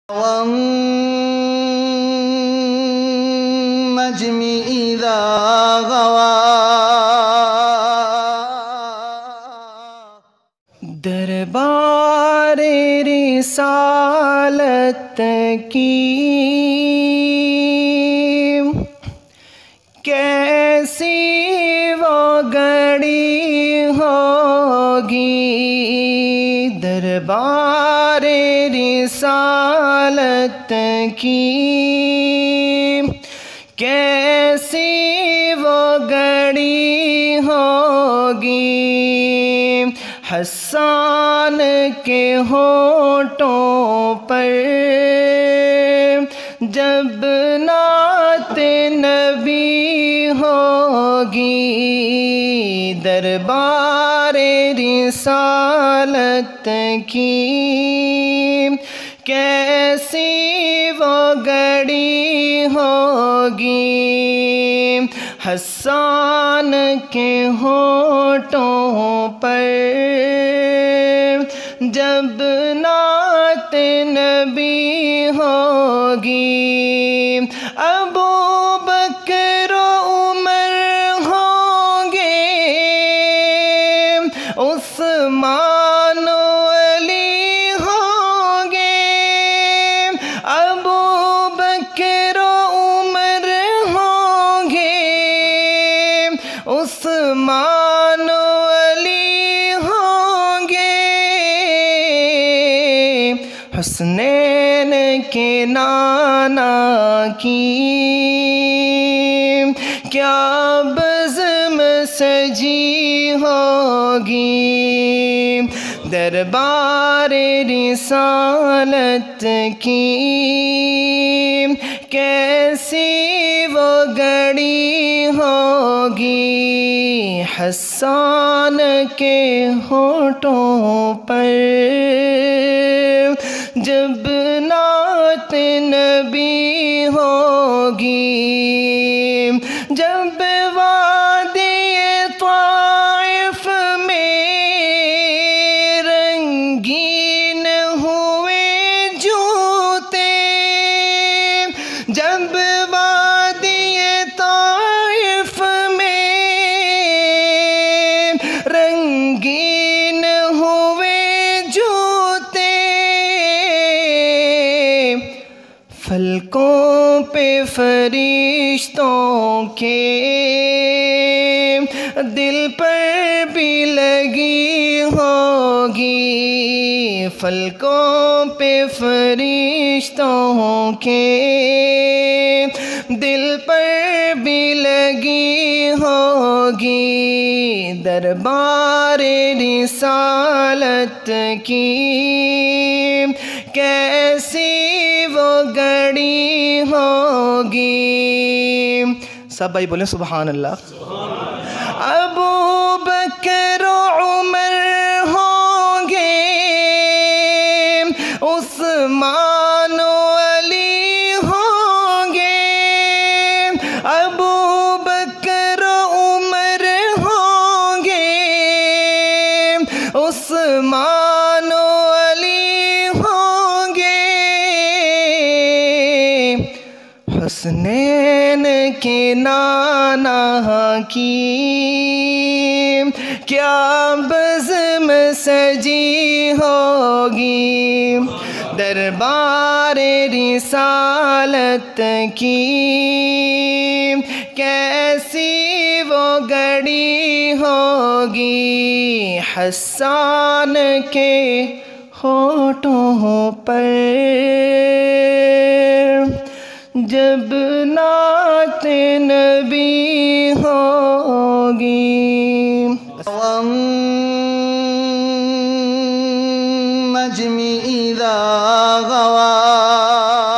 والنجم إذا غوى دربار رسالت کی کیسی وہ گھڑی ہوگی، دربار رسالت کی کیسی وہ گھڑی ہوگی، حسان کے ہونٹوں پر جب نعت نبی ہوگی، دربار رسالت کی کیسی وہ گھڑی ہوگی، حسان کے ہونٹوں پر جب نعت نبی ہوگی، ابو بکر و عمر ہوں گے، عثمان و علی ہوں گے، ابو بکر و عمر ہوں گے، عثمان و علی ہوں گے، حسنین کے نانا کی کیا بزم سجی ہوگی، دربار رسالت کی کیسی وہ گھڑی ہوگی، حسان کے ہونٹوں پر جب نعت نبی ہوگی، جب وادی طائف میں رنگین ہوئے جوتے، جب وادی طائف میں رنگین ہوئے جوتے، فلکوں پہ فرشتوں کے دل پر بھی لگی ہوگی، فلکوں پہ فرشتوں کے دل پر بھی لگی ہوگی، دربار رسالت کی کیسی وہ گھڑی ہوگی، سب بھائی بولیں سبحان اللہ۔ ابو بکر و عمر ہوں گے، عثمان و علی ہوں گے، ابو بکر و عمر ہوں گے، عثمان و علی ہوں گے، حسنین کے نانا کی کیا بزم سجی ہوگی، دربار رسالت کی کیسی وہ گھڑی ہوگی، حسان کے ہونٹوں پر جب نعت نبی ہوگی، والنجم إذا غوى